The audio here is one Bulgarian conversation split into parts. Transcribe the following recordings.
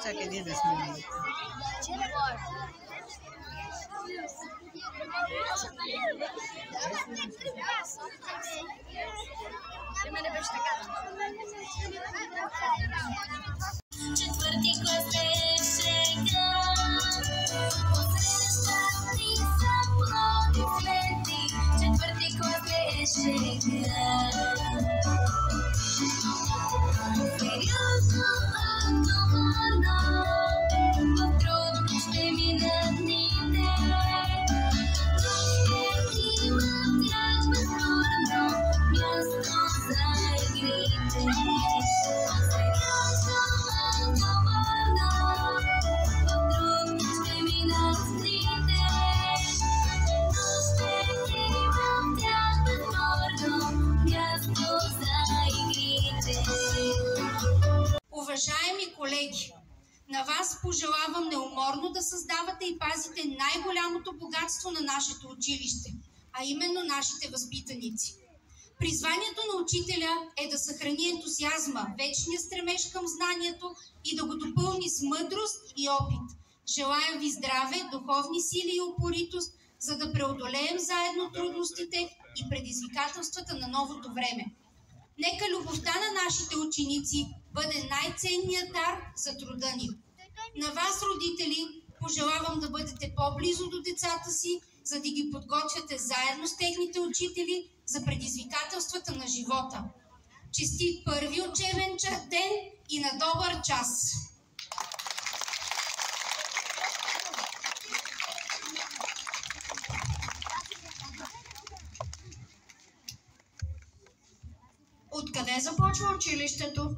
Чакай, да снимам. Четвърти клас е сега, посрещат ни заплоди цвети. Четвърти клас е сега. Сериозно, отговорно, в трудно ще минат дните, но ще има в тях безспорно място за игрите. Сериозно, отговорно, в трудно ще минат дните, но ще има в тях безспорно място за игрите. Уважаеми колеги, на вас пожелавам неуморно да създавате и пазите най-голямото богатство на нашето училище, а именно нашите възпитаници. Призванието на учителя е да съхрани ентусиазма, вечния стремеж към знанието и да го допълни с мъдрост и опит. Желая ви здраве, духовни сили и упоритост, за да преодолеем заедно трудностите и предизвикателствата на новото време. Нека любовта на нашите ученици бъде най-ценният дар за труда ни. На вас, родители, пожелавам да бъдете по-близо до децата си, за да ги подготвяте заедно с техните учители за предизвикателствата на живота. Честит първи учебен ден и на добър час! Откъде започва училището?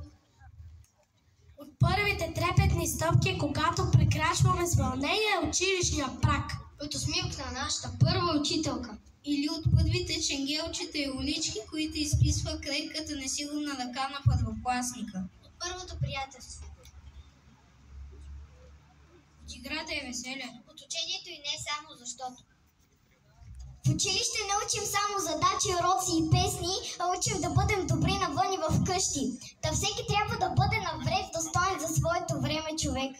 От първите трепетни стъпки, когато прекрачваме с вълнение училищния праг. От усмивка на нашата първа учителка. Или от първите ченгелчета и улички, които изписва крехката несигурна ръка на първокласника. От първото приятелство. От играта и веселието. От учението и не само защото. В училище не учим само задачи, уроци и песни, а учим да бъдем добри навън и вкъщи. Да всеки трябва да бъде навред достоен за своето време човек.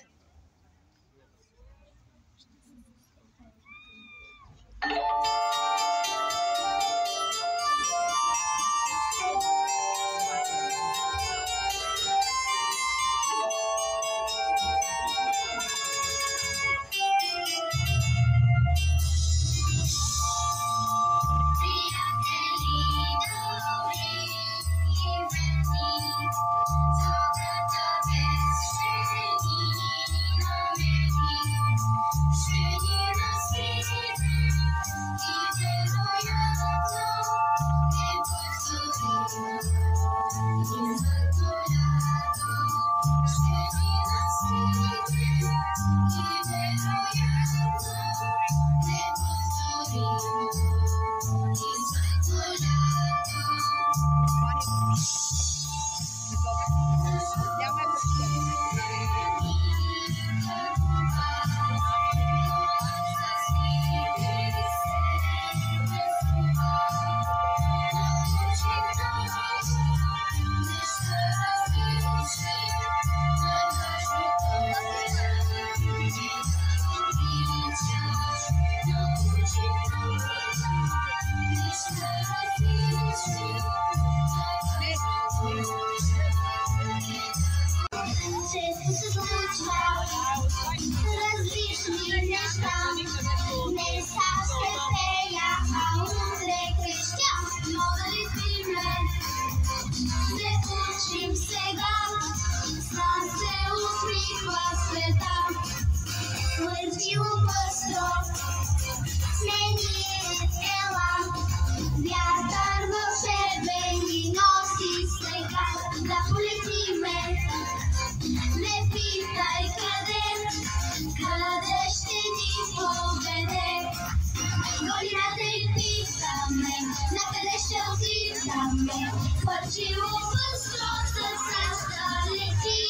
Пърчило пъстро с нашата лети,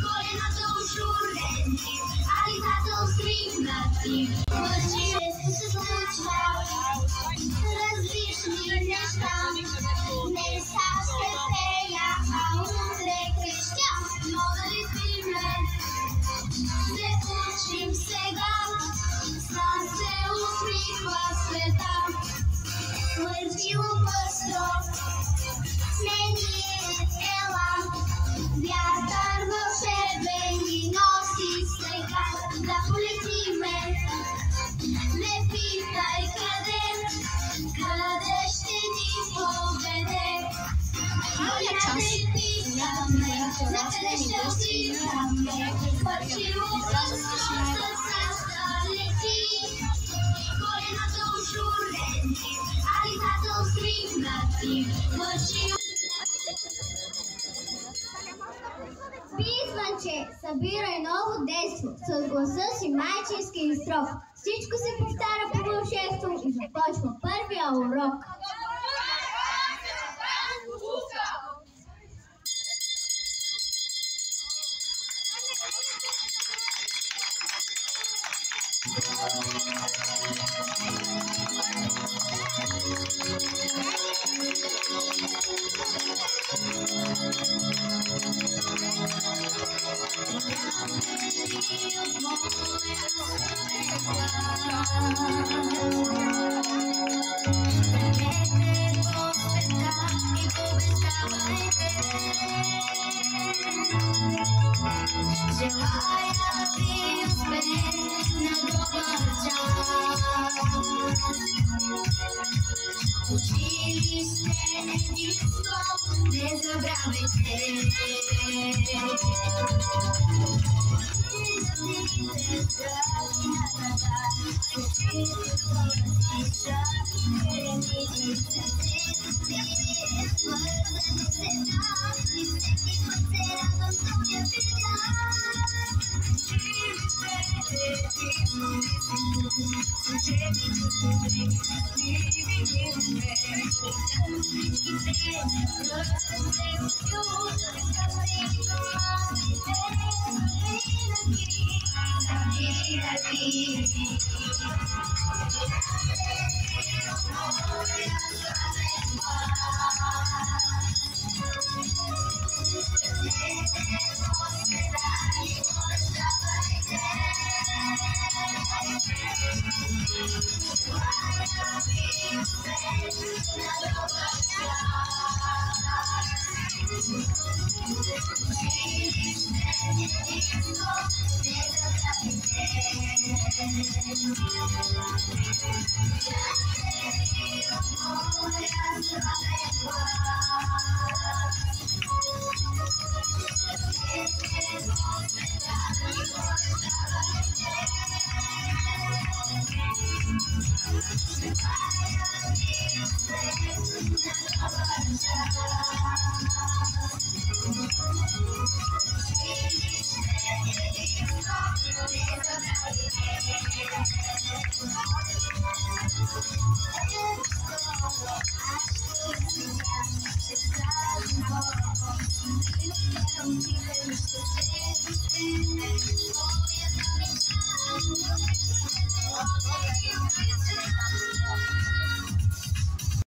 колена до ти. Често се случва различни неща. Не са ще пея, а утре крещя. Но дали си мен се учим сега. С нас се усмихва света. Лъчило пъстро смени ела. Вятър вълшебен ни носи сега. Да полетиме, не питай къде ще ни поведе. Не питаме, накъде ще отиваме. Лъчило пъстро с нас лети. Колената ожурени, а лицата усмихнати. Лъчило. Писманче, събирай ново действо, с гласа си майчински и строг. Всичко се повтаря по вълшебство и започва първия урок. Не забравяйте.